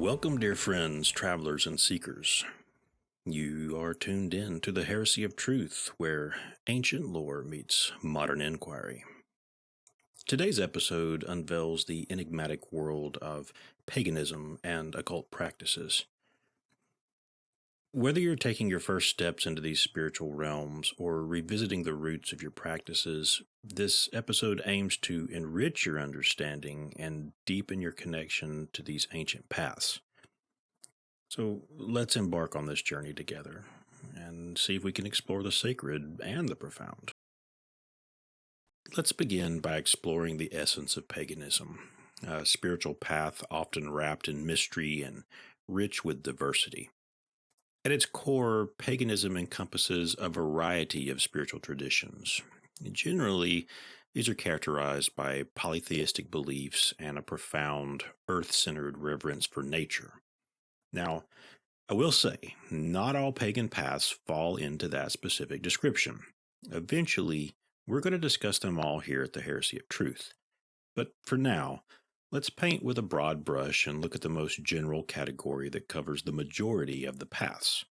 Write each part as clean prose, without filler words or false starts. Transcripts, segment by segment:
Welcome, dear friends, travelers, and seekers. You are tuned in to the Heresy of Truth, where ancient lore meets modern inquiry. Today's episode unveils the enigmatic world of paganism and occult practices. Whether you're taking your first steps into these spiritual realms or revisiting the roots of your practices, this episode aims to enrich your understanding and deepen your connection to these ancient paths. So let's embark on this journey together and see if we can explore the sacred and the profound. Let's begin by exploring the essence of paganism, a spiritual path often wrapped in mystery and rich with diversity. At its core, paganism encompasses a variety of spiritual traditions. Generally, these are characterized by polytheistic beliefs and a profound, earth-centered reverence for nature. Now, I will say, not all pagan paths fall into that specific description. Eventually, we're going to discuss them all here at the Heresy of Truth. But for now, let's paint with a broad brush and look at the most general category that covers the majority of the paths.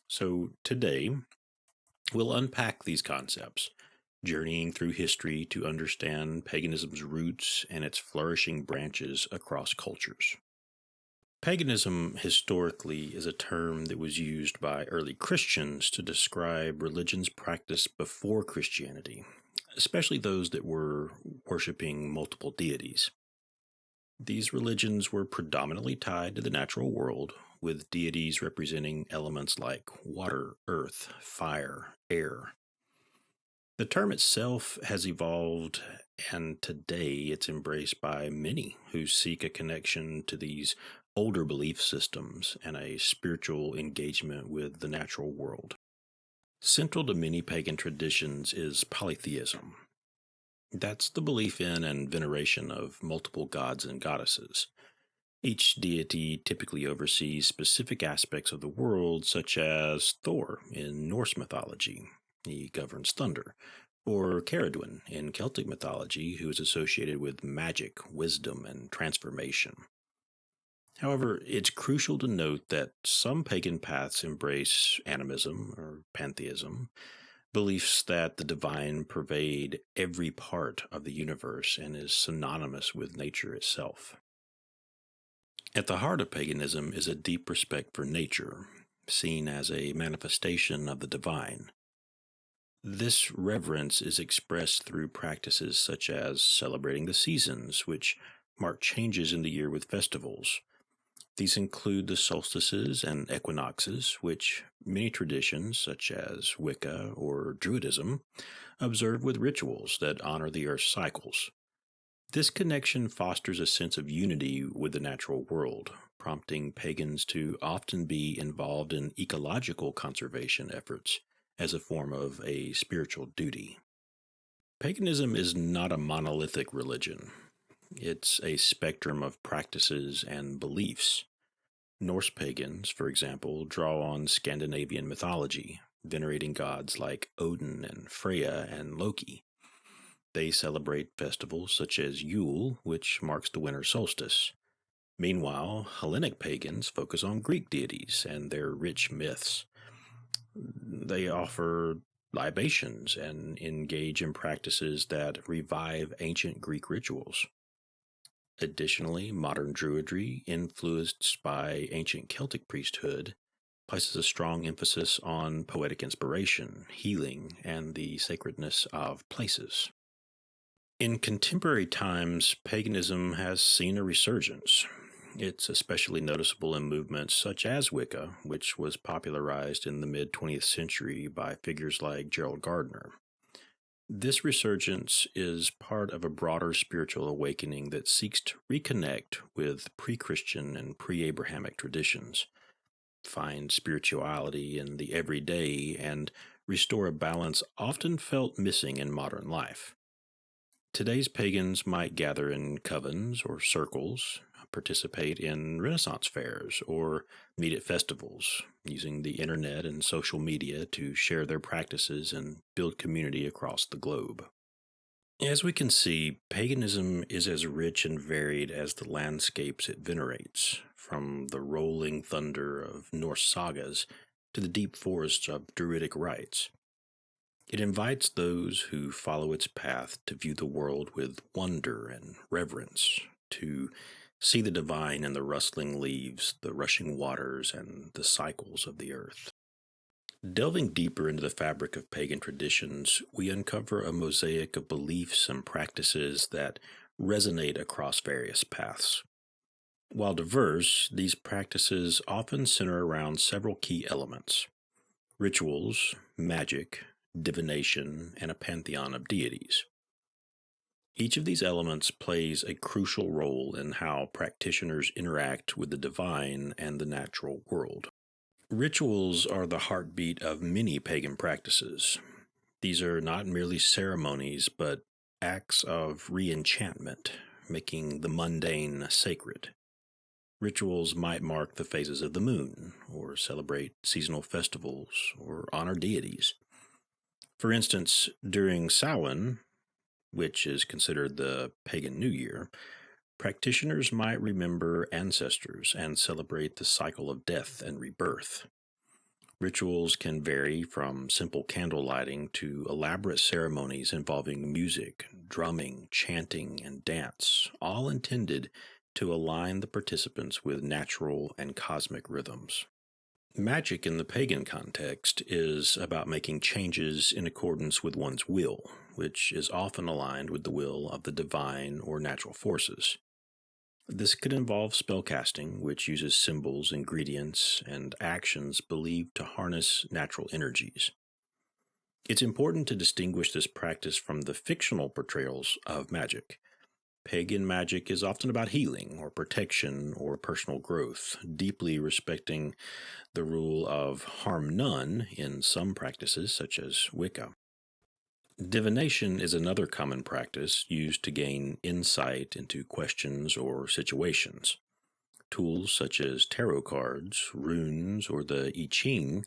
So today, we'll unpack these concepts, journeying through history to understand paganism's roots and its flourishing branches across cultures. Paganism historically is a term that was used by early Christians to describe religions practiced before Christianity, especially those that were worshiping multiple deities. These religions were predominantly tied to the natural world, with deities representing elements like water, earth, fire, air. The term itself has evolved, and today it's embraced by many who seek a connection to these older belief systems and a spiritual engagement with the natural world. Central to many pagan traditions is polytheism. That's the belief in and veneration of multiple gods and goddesses. Each deity typically oversees specific aspects of the world, such as Thor in Norse mythology. He governs thunder, or Caradwen in Celtic mythology, who is associated with magic, wisdom, and transformation. However, it's crucial to note that some pagan paths embrace animism or pantheism, beliefs that the divine pervade every part of the universe and is synonymous with nature itself. At the heart of paganism is a deep respect for nature, seen as a manifestation of the divine. This reverence is expressed through practices such as celebrating the seasons, which mark changes in the year with festivals. These include the solstices and equinoxes, which many traditions, such as Wicca or Druidism, observe with rituals that honor the Earth's cycles. This connection fosters a sense of unity with the natural world, prompting pagans to often be involved in ecological conservation efforts as a form of a spiritual duty. Paganism is not a monolithic religion. It's a spectrum of practices and beliefs. Norse pagans, for example, draw on Scandinavian mythology, venerating gods like Odin and Freya and Loki. They celebrate festivals such as Yule, which marks the winter solstice. Meanwhile, Hellenic pagans focus on Greek deities and their rich myths. They offer libations and engage in practices that revive ancient Greek rituals. Additionally, modern Druidry, influenced by ancient Celtic priesthood, places a strong emphasis on poetic inspiration, healing, and the sacredness of places. In contemporary times, paganism has seen a resurgence. It's especially noticeable in movements such as Wicca, which was popularized in the mid-20th century by figures like Gerald Gardner. This resurgence is part of a broader spiritual awakening that seeks to reconnect with pre-Christian and pre-Abrahamic traditions, find spirituality in the everyday, and restore a balance often felt missing in modern life. Today's pagans might gather in covens or circles, participate in Renaissance fairs, or meet at festivals, using the internet and social media to share their practices and build community across the globe. As we can see, paganism is as rich and varied as the landscapes it venerates, from the rolling thunder of Norse sagas to the deep forests of Druidic rites. It invites those who follow its path to view the world with wonder and reverence, to see the divine in the rustling leaves, the rushing waters, and the cycles of the earth. Delving deeper into the fabric of pagan traditions, we uncover a mosaic of beliefs and practices that resonate across various paths. While diverse, these practices often center around several key elements: rituals, magic, divination, and a pantheon of deities. Each of these elements plays a crucial role in how practitioners interact with the divine and the natural world. Rituals are the heartbeat of many pagan practices. These are not merely ceremonies, but acts of re-enchantment, making the mundane sacred. Rituals might mark the phases of the moon, or celebrate seasonal festivals, or honor deities. For instance, during Samhain, which is considered the pagan New Year, practitioners might remember ancestors and celebrate the cycle of death and rebirth. Rituals can vary from simple candle lighting to elaborate ceremonies involving music, drumming, chanting, and dance, all intended to align the participants with natural and cosmic rhythms. Magic in the pagan context is about making changes in accordance with one's will, which is often aligned with the will of the divine or natural forces. This could involve spellcasting, which uses symbols, ingredients, and actions believed to harness natural energies. It's important to distinguish this practice from the fictional portrayals of magic. Pagan magic is often about healing or protection or personal growth, deeply respecting the rule of harm none in some practices, such as Wicca. Divination is another common practice used to gain insight into questions or situations. Tools such as tarot cards, runes, or the I Ching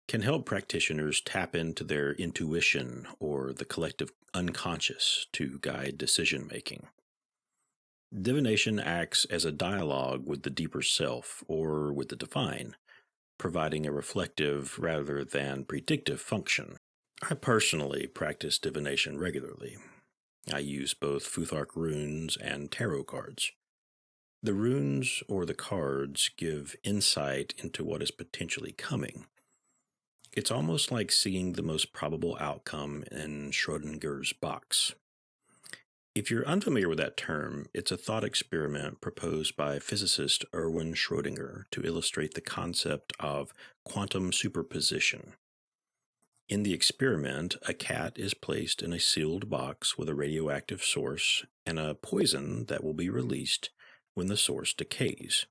can help practitioners tap into their intuition or the collective unconscious to guide decision making. Divination acts as a dialogue with the deeper self or with the divine, providing a reflective rather than predictive function. I personally practice divination regularly. I use both Futhark runes and tarot cards. The runes or the cards give insight into what is potentially coming. It's almost like seeing the most probable outcome in Schrodinger's box. If you're unfamiliar with that term, it's a thought experiment proposed by physicist Erwin Schrödinger to illustrate the concept of quantum superposition. In the experiment, a cat is placed in a sealed box with a radioactive source and a poison that will be released when the source decays.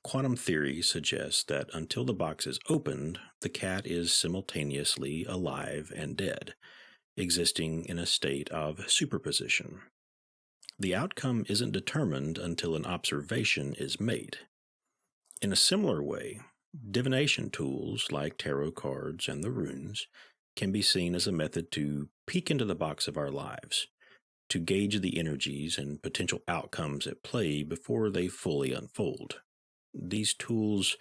Quantum theory suggests that until the box is opened, the cat is simultaneously alive and dead, existing in a state of superposition. The outcome isn't determined until an observation is made. In a similar way, divination tools like tarot cards and the runes can be seen as a method to peek into the box of our lives, to gauge the energies and potential outcomes at play before they fully unfold. These tools,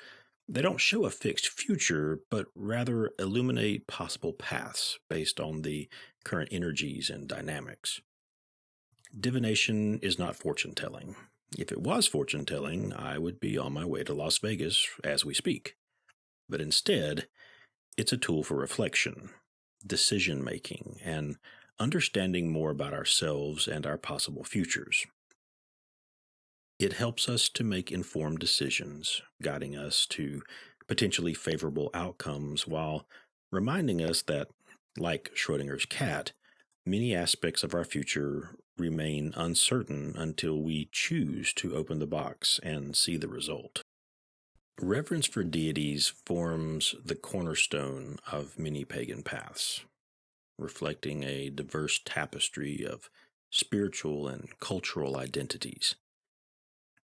they don't show a fixed future, but rather illuminate possible paths based on the current energies and dynamics. Divination is not fortune-telling. If it was fortune-telling, I would be on my way to Las Vegas as we speak. But instead, it's a tool for reflection, decision-making, and understanding more about ourselves and our possible futures. It helps us to make informed decisions, guiding us to potentially favorable outcomes while reminding us that, like Schrodinger's cat, many aspects of our future remain uncertain until we choose to open the box and see the result. Reverence for deities forms the cornerstone of many pagan paths, reflecting a diverse tapestry of spiritual and cultural identities.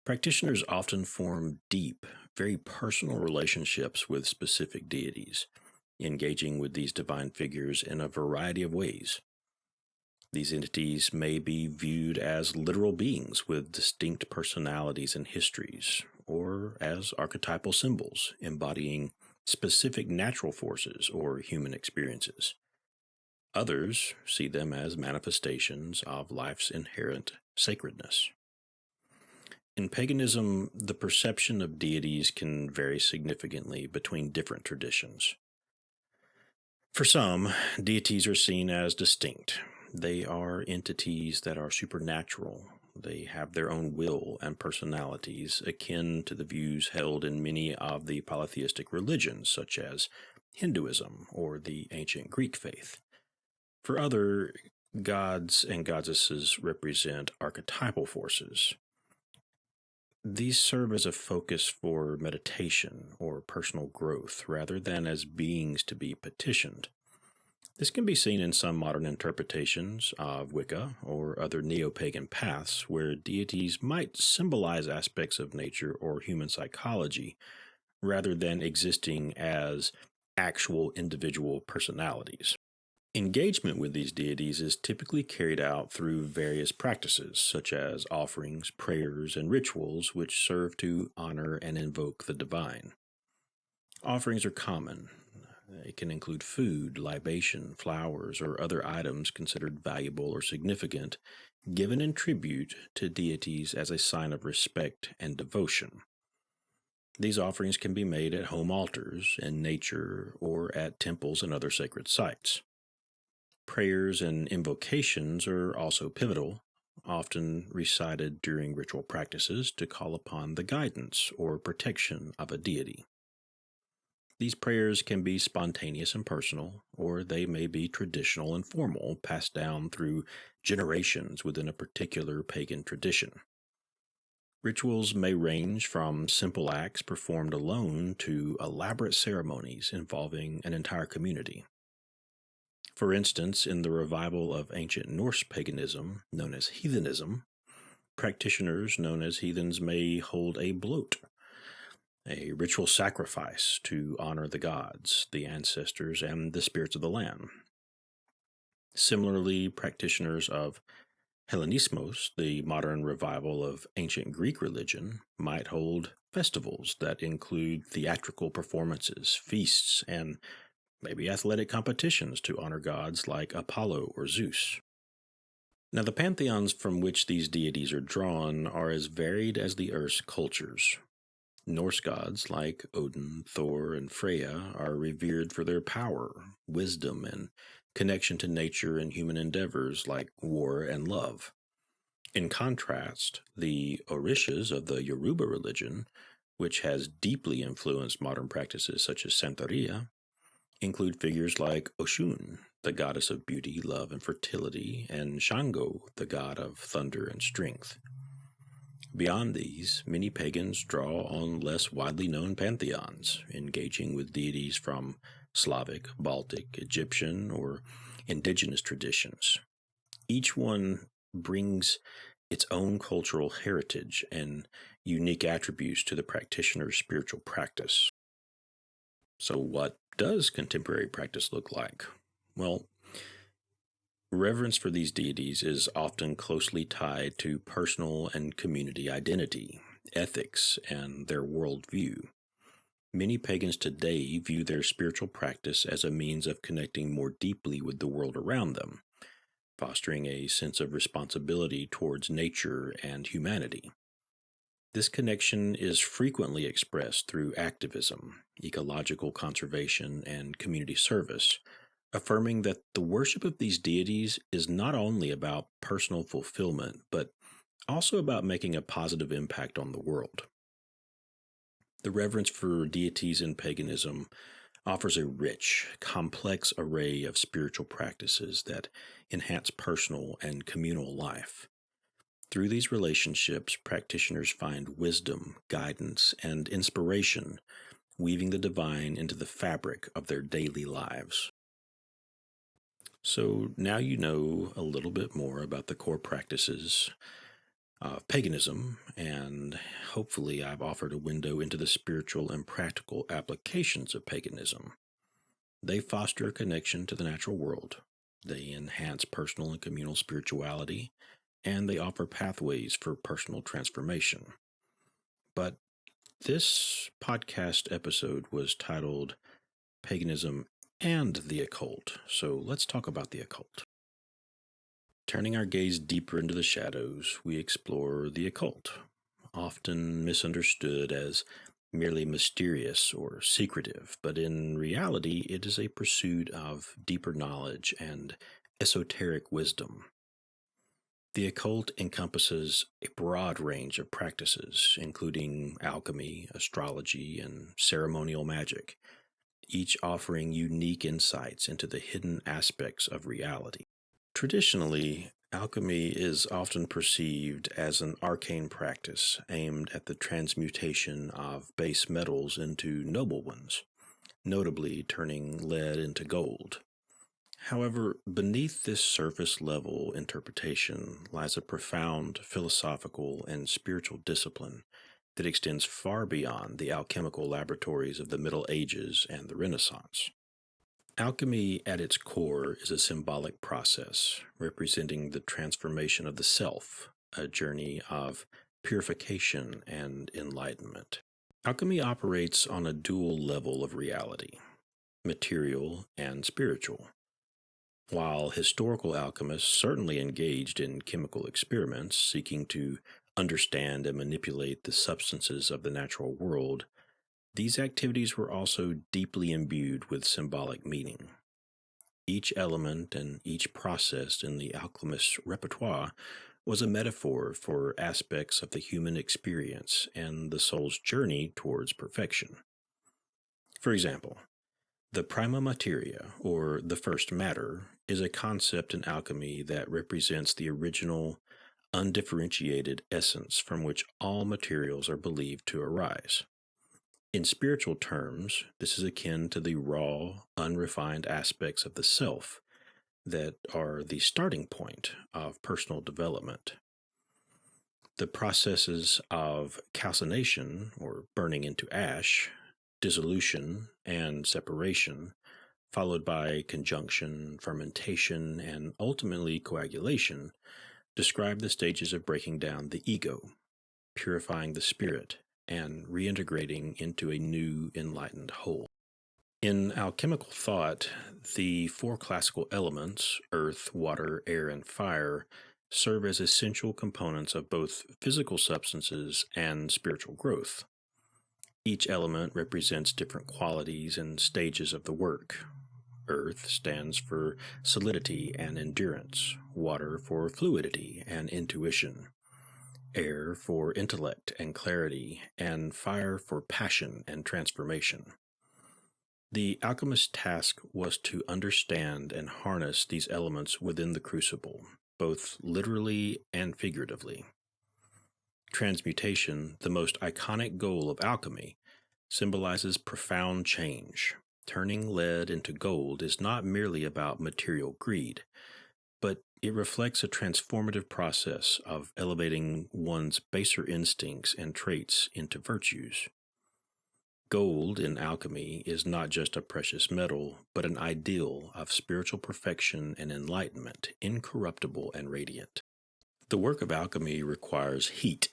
Practitioners often form deep, very personal relationships with specific deities, engaging with these divine figures in a variety of ways. These entities may be viewed as literal beings with distinct personalities and histories, or as archetypal symbols embodying specific natural forces or human experiences. Others see them as manifestations of life's inherent sacredness. In paganism, the perception of deities can vary significantly between different traditions. For some, deities are seen as distinct. They are entities that are supernatural. They have their own will and personalities, akin to the views held in many of the polytheistic religions, such as Hinduism or the ancient Greek faith. For other, gods and goddesses represent archetypal forces. These serve as a focus for meditation or personal growth rather than as beings to be petitioned. This can be seen in some modern interpretations of Wicca or other neo-pagan paths where deities might symbolize aspects of nature or human psychology rather than existing as actual individual personalities. Engagement with these deities is typically carried out through various practices, such as offerings, prayers, and rituals, which serve to honor and invoke the divine. Offerings are common. It can include food, libation, flowers, or other items considered valuable or significant, given in tribute to deities as a sign of respect and devotion. These offerings can be made at home altars, in nature, or at temples and other sacred sites. Prayers and invocations are also pivotal, often recited during ritual practices to call upon the guidance or protection of a deity. These prayers can be spontaneous and personal, or they may be traditional and formal, passed down through generations within a particular pagan tradition. Rituals may range from simple acts performed alone to elaborate ceremonies involving an entire community. For instance, in the revival of ancient Norse paganism, known as heathenism, practitioners known as heathens may hold a bloat, a ritual sacrifice to honor the gods, the ancestors, and the spirits of the land. Similarly, practitioners of Hellenismos, the modern revival of ancient Greek religion, might hold festivals that include theatrical performances, feasts, and maybe athletic competitions to honor gods like Apollo or Zeus. Now, the pantheons from which these deities are drawn are as varied as the Earth's cultures. Norse gods like Odin, Thor, and Freya are revered for their power, wisdom, and connection to nature and human endeavors like war and love. In contrast, the Orishas of the Yoruba religion, which has deeply influenced modern practices such as Santeria, include figures like Oshun, the goddess of beauty, love, and fertility, and Shango, the god of thunder and strength. Beyond these, many pagans draw on less widely known pantheons, engaging with deities from Slavic, Baltic, Egyptian, or indigenous traditions. Each one brings its own cultural heritage and unique attributes to the practitioner's spiritual practice. So what does contemporary practice look like? Well, reverence for these deities is often closely tied to personal and community identity, ethics, and their worldview. Many pagans today view their spiritual practice as a means of connecting more deeply with the world around them, fostering a sense of responsibility towards nature and humanity. This connection is frequently expressed through activism, ecological conservation, and community service, affirming that the worship of these deities is not only about personal fulfillment, but also about making a positive impact on the world. The reverence for deities in paganism offers a rich, complex array of spiritual practices that enhance personal and communal life. Through these relationships, practitioners find wisdom, guidance, and inspiration, weaving the divine into the fabric of their daily lives. So now you know a little bit more about the core practices of paganism, and hopefully I've offered a window into the spiritual and practical applications of paganism. They foster a connection to the natural world, They enhance personal and communal spirituality, and they offer pathways for personal transformation. But this podcast episode was titled Paganism and the Occult, so let's talk about the occult. Turning our gaze deeper into the shadows, we explore the occult, often misunderstood as merely mysterious or secretive, but in reality it is a pursuit of deeper knowledge and esoteric wisdom. The occult encompasses a broad range of practices, including alchemy, astrology, and ceremonial magic, each offering unique insights into the hidden aspects of reality. Traditionally, alchemy is often perceived as an arcane practice aimed at the transmutation of base metals into noble ones, notably turning lead into gold. However, beneath this surface-level interpretation lies a profound philosophical and spiritual discipline that extends far beyond the alchemical laboratories of the Middle Ages and the Renaissance. Alchemy, at its core, is a symbolic process representing the transformation of the self, a journey of purification and enlightenment. Alchemy operates on a dual level of reality, material and spiritual. While historical alchemists certainly engaged in chemical experiments seeking to understand and manipulate the substances of the natural world, these activities were also deeply imbued with symbolic meaning. Each element and each process in the alchemist's repertoire was a metaphor for aspects of the human experience and the soul's journey towards perfection. For example, the prima materia, or the first matter, is a concept in alchemy that represents the original, undifferentiated essence from which all materials are believed to arise. In spiritual terms, this is akin to the raw, unrefined aspects of the self that are the starting point of personal development. The processes of calcination, or burning into ash, dissolution, and separation, followed by conjunction, fermentation, and ultimately coagulation, describe the stages of breaking down the ego, purifying the spirit, and reintegrating into a new enlightened whole. In alchemical thought, the four classical elements, earth, water, air, and fire, serve as essential components of both physical substances and spiritual growth. Each element represents different qualities and stages of the work. Earth stands for solidity and endurance, water for fluidity and intuition, air for intellect and clarity, and fire for passion and transformation. The alchemist's task was to understand and harness these elements within the crucible, both literally and figuratively. Transmutation, the most iconic goal of alchemy, symbolizes profound change. Turning lead into gold is not merely about material greed, but it reflects a transformative process of elevating one's baser instincts and traits into virtues. Gold in alchemy is not just a precious metal, but an ideal of spiritual perfection and enlightenment, incorruptible and radiant. The work of alchemy requires heat,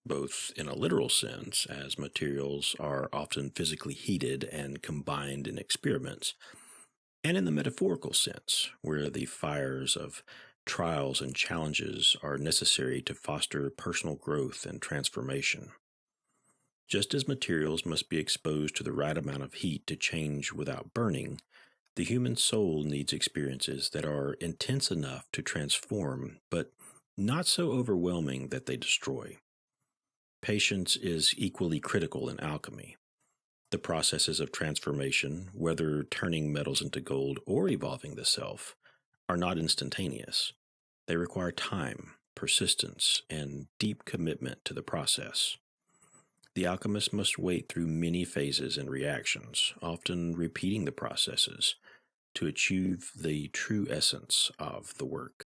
both in a literal sense, as materials are often physically heated and combined in experiments, and in the metaphorical sense, where the fires of trials and challenges are necessary to foster personal growth and transformation. Just as materials must be exposed to the right amount of heat to change without burning, the human soul needs experiences that are intense enough to transform, but not so overwhelming that they destroy. Patience is equally critical in alchemy. The processes of transformation, whether turning metals into gold or evolving the self, are not instantaneous. They require time, persistence, and deep commitment to the process. The alchemist must wait through many phases and reactions, often repeating the processes, to achieve the true essence of the work.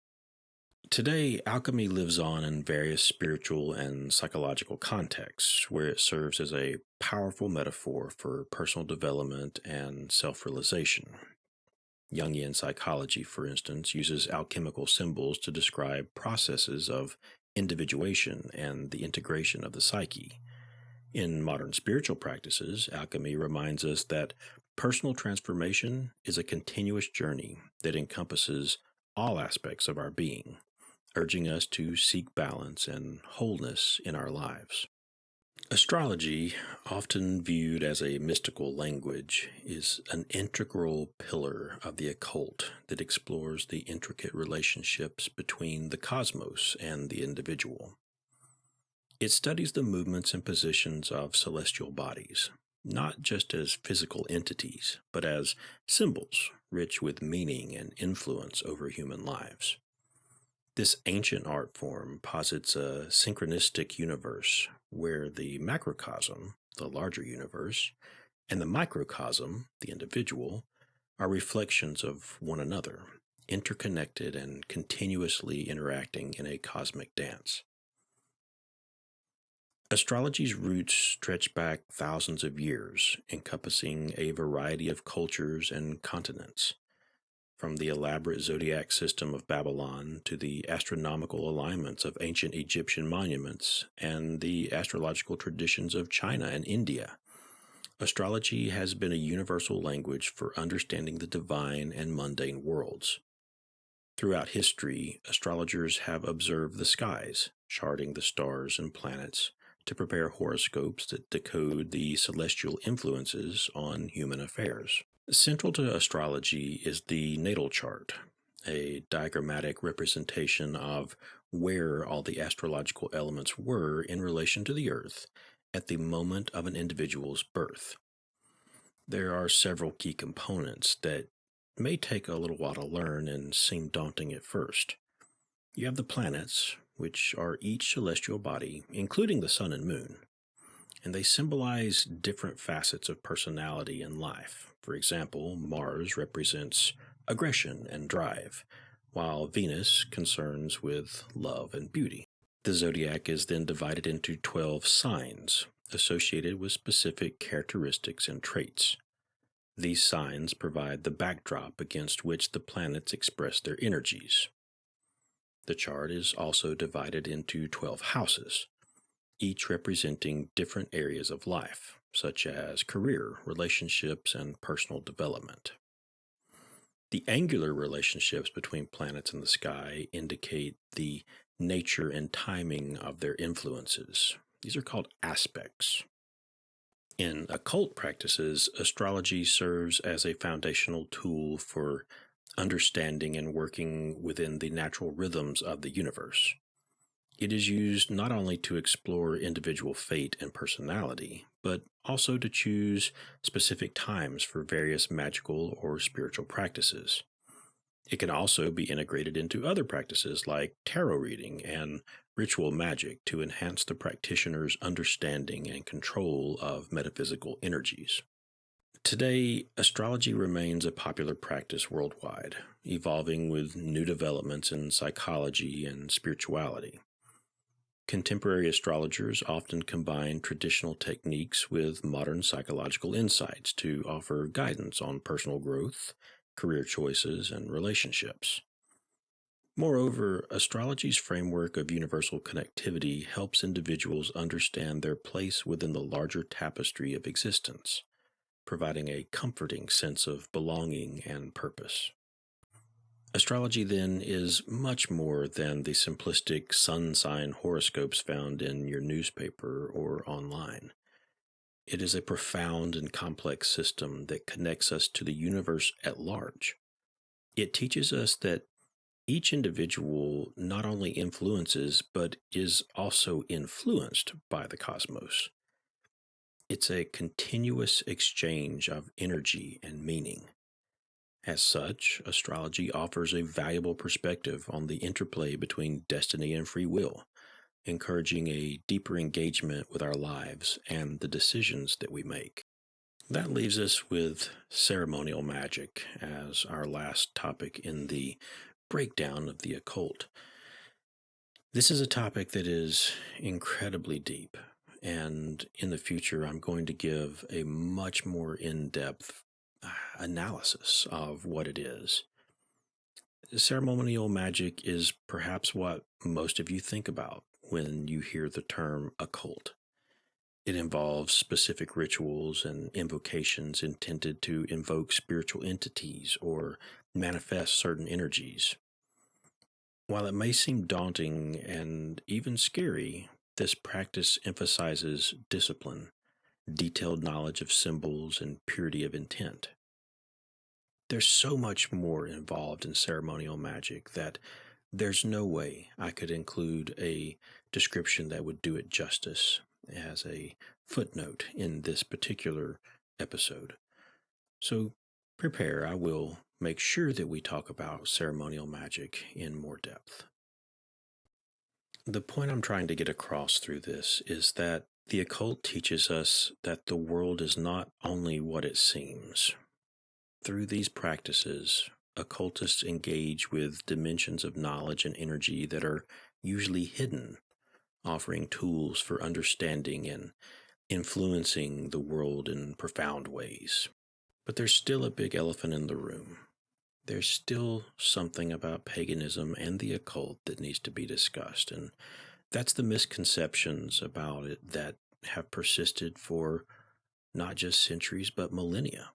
Today, alchemy lives on in various spiritual and psychological contexts, where it serves as a powerful metaphor for personal development and self-realization. Jungian psychology, for instance, uses alchemical symbols to describe processes of individuation and the integration of the psyche. In modern spiritual practices, alchemy reminds us that personal transformation is a continuous journey that encompasses all aspects of our being, urging us to seek balance and wholeness in our lives. Astrology, often viewed as a mystical language, is an integral pillar of the occult that explores the intricate relationships between the cosmos and the individual. It studies the movements and positions of celestial bodies, not just as physical entities, but as symbols rich with meaning and influence over human lives. This ancient art form posits a synchronistic universe where the macrocosm, the larger universe, and the microcosm, the individual, are reflections of one another, interconnected and continuously interacting in a cosmic dance. Astrology's roots stretch back thousands of years, encompassing a variety of cultures and continents. From the elaborate zodiac system of Babylon to the astronomical alignments of ancient Egyptian monuments and the astrological traditions of China and India, astrology has been a universal language for understanding the divine and mundane worlds. Throughout history, astrologers have observed the skies, charting the stars and planets to prepare horoscopes that decode the celestial influences on human affairs. Central to astrology is the natal chart, a diagrammatic representation of where all the astrological elements were in relation to the Earth at the moment of an individual's birth. There are several key components that may take a little while to learn and seem daunting at first. You have the planets, which are each celestial body, including the sun and moon, and they symbolize different facets of personality and life. For example, Mars represents aggression and drive, while Venus concerns with love and beauty. The zodiac is then divided into 12 signs associated with specific characteristics and traits. These signs provide the backdrop against which the planets express their energies. The chart is also divided into 12 houses, each representing different areas of life, such as career, relationships, and personal development. The angular relationships between planets in the sky indicate the nature and timing of their influences. These are called aspects. In occult practices, astrology serves as a foundational tool for understanding and working within the natural rhythms of the universe. It is used not only to explore individual fate and personality, but also to choose specific times for various magical or spiritual practices. It can also be integrated into other practices like tarot reading and ritual magic to enhance the practitioner's understanding and control of metaphysical energies. Today, astrology remains a popular practice worldwide, evolving with new developments in psychology and spirituality. Contemporary astrologers often combine traditional techniques with modern psychological insights to offer guidance on personal growth, career choices, and relationships. Moreover, astrology's framework of universal connectivity helps individuals understand their place within the larger tapestry of existence, providing a comforting sense of belonging and purpose. Astrology, then, is much more than the simplistic sun sign horoscopes found in your newspaper or online. It is a profound and complex system that connects us to the universe at large. It teaches us that each individual not only influences, but is also influenced by the cosmos. It's a continuous exchange of energy and meaning. As such, astrology offers a valuable perspective on the interplay between destiny and free will, encouraging a deeper engagement with our lives and the decisions that we make. That leaves us with ceremonial magic as our last topic in the breakdown of the occult. This is a topic that is incredibly deep, and in the future I'm going to give a much more in-depth analysis of what it is. Ceremonial magic is perhaps what most of you think about when you hear the term occult. It involves specific rituals and invocations intended to invoke spiritual entities or manifest certain energies. While it may seem daunting and even scary, this practice emphasizes discipline, detailed knowledge of symbols, and purity of intent. There's so much more involved in ceremonial magic that there's no way I could include a description that would do it justice as a footnote in this particular episode. So prepare, I will make sure that we talk about ceremonial magic in more depth. The point I'm trying to get across through this is that the occult teaches us that the world is not only what it seems. Through these practices, occultists engage with dimensions of knowledge and energy that are usually hidden, offering tools for understanding and influencing the world in profound ways. But there's still a big elephant in the room. There's still something about paganism and the occult that needs to be discussed, and that's the misconceptions about it that have persisted for not just centuries but millennia.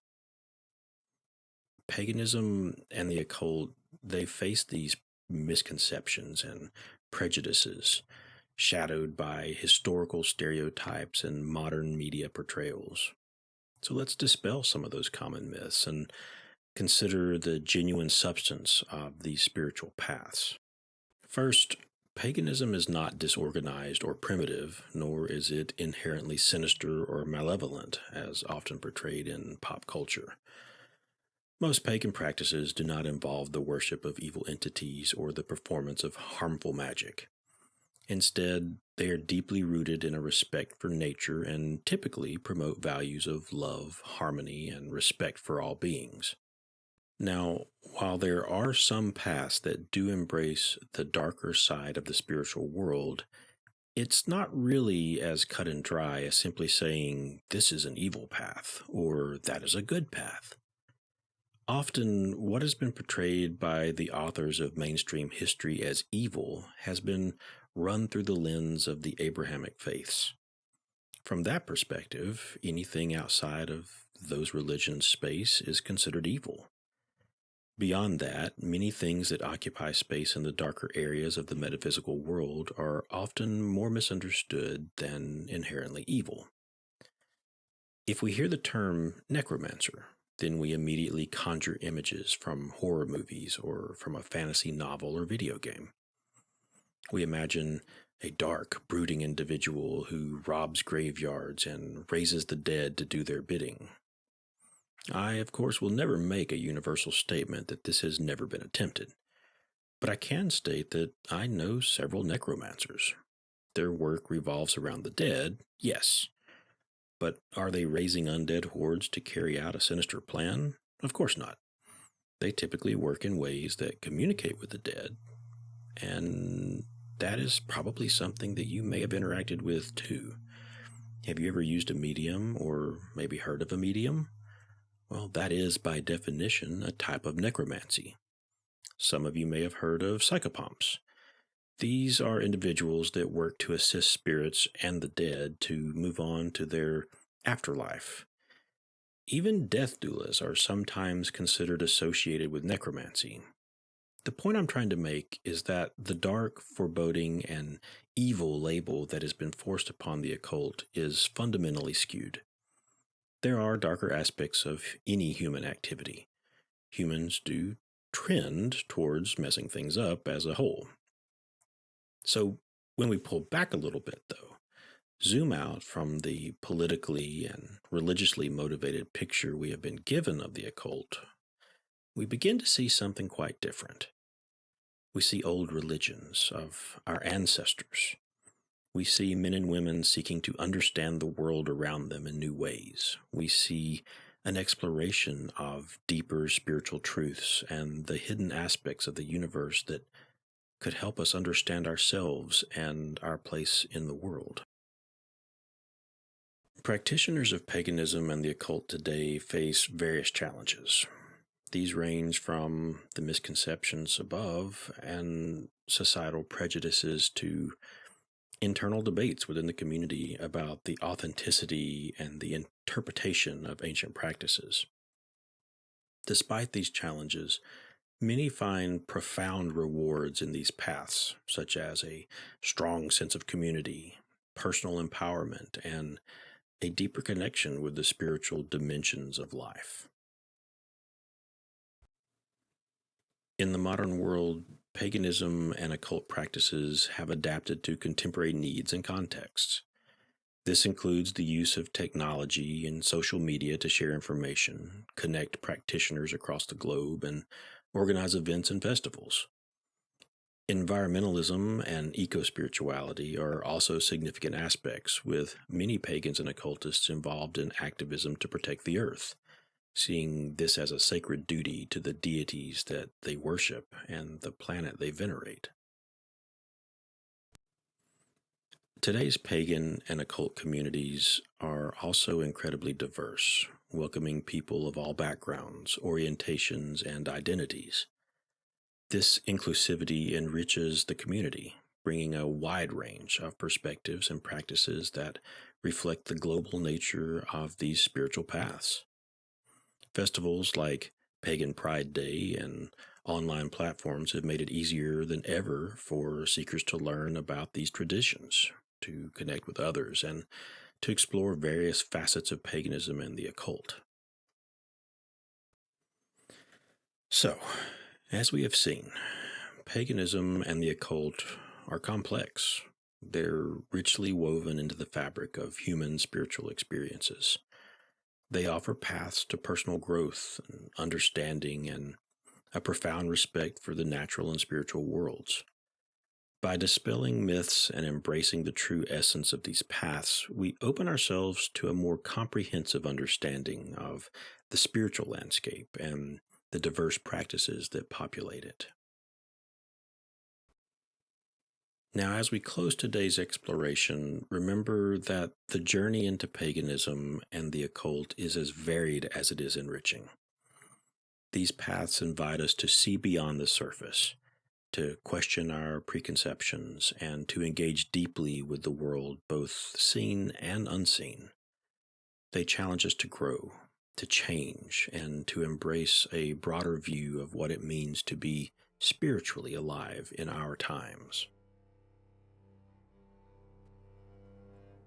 Paganism and the occult, they face these misconceptions and prejudices shadowed by historical stereotypes and modern media portrayals. So let's dispel some of those common myths and consider the genuine substance of these spiritual paths. First, paganism is not disorganized or primitive, nor is it inherently sinister or malevolent, as often portrayed in pop culture. Most pagan practices do not involve the worship of evil entities or the performance of harmful magic. Instead, they are deeply rooted in a respect for nature and typically promote values of love, harmony, and respect for all beings. Now, while there are some paths that do embrace the darker side of the spiritual world, it's not really as cut and dry as simply saying this is an evil path or that is a good path. Often, what has been portrayed by the authors of mainstream history as evil has been run through the lens of the Abrahamic faiths. From that perspective, anything outside of those religions' space is considered evil. Beyond that, many things that occupy space in the darker areas of the metaphysical world are often more misunderstood than inherently evil. If we hear the term necromancer, then we immediately conjure images from horror movies or from a fantasy novel or video game. We imagine a dark, brooding individual who robs graveyards and raises the dead to do their bidding. I, of course, will never make a universal statement that this has never been attempted, but I can state that I know several necromancers. Their work revolves around the dead, yes, but are they raising undead hordes to carry out a sinister plan? Of course not. They typically work in ways that communicate with the dead, and that is probably something that you may have interacted with too. Have you ever used a medium or maybe heard of a medium? Well, that is by definition a type of necromancy. Some of you may have heard of psychopomps. These are individuals that work to assist spirits and the dead to move on to their afterlife. Even death doulas are sometimes considered associated with necromancy. The point I'm trying to make is that the dark, foreboding, and evil label that has been forced upon the occult is fundamentally skewed. There are darker aspects of any human activity. Humans do trend towards messing things up as a whole. So when we pull back a little bit, though, zoom out from the politically and religiously motivated picture we have been given of the occult, we begin to see something quite different. We see old religions of our ancestors. We see men and women seeking to understand the world around them in new ways. We see an exploration of deeper spiritual truths and the hidden aspects of the universe that could help us understand ourselves and our place in the world. Practitioners of paganism and the occult today face various challenges. These range from the misconceptions above and societal prejudices to internal debates within the community about the authenticity and the interpretation of ancient practices. Despite these challenges, many find profound rewards in these paths, such as a strong sense of community, personal empowerment, and a deeper connection with the spiritual dimensions of life. In the modern world, paganism and occult practices have adapted to contemporary needs and contexts. This includes the use of technology and social media to share information, connect practitioners across the globe, and organize events and festivals. Environmentalism and eco-spirituality are also significant aspects, with many pagans and occultists involved in activism to protect the earth, seeing this as a sacred duty to the deities that they worship and the planet they venerate. Today's pagan and occult communities are also incredibly diverse, welcoming people of all backgrounds, orientations, and identities. This inclusivity enriches the community, bringing a wide range of perspectives and practices that reflect the global nature of these spiritual paths. Festivals like Pagan Pride Day and online platforms have made it easier than ever for seekers to learn about these traditions, to connect with others, and to explore various facets of paganism and the occult. So, as we have seen, paganism and the occult are complex. They're richly woven into the fabric of human spiritual experiences. They offer paths to personal growth and understanding and a profound respect for the natural and spiritual worlds. By dispelling myths and embracing the true essence of these paths, we open ourselves to a more comprehensive understanding of the spiritual landscape and the diverse practices that populate it. Now, as we close today's exploration, remember that the journey into paganism and the occult is as varied as it is enriching. These paths invite us to see beyond the surface, to question our preconceptions, and to engage deeply with the world, both seen and unseen. They challenge us to grow, to change, and to embrace a broader view of what it means to be spiritually alive in our times.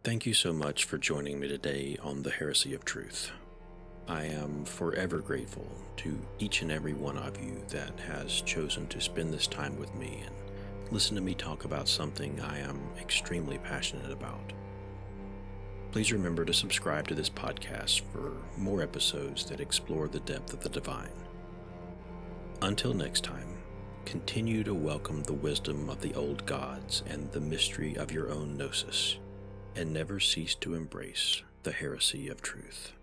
Thank you so much for joining me today on the Heresy of Truth. I am forever grateful to each and every one of you that has chosen to spend this time with me and listen to me talk about something I am extremely passionate about. Please remember to subscribe to this podcast for more episodes that explore the depth of the divine. Until next time, continue to welcome the wisdom of the old gods and the mystery of your own gnosis, and never cease to embrace the heresy of truth.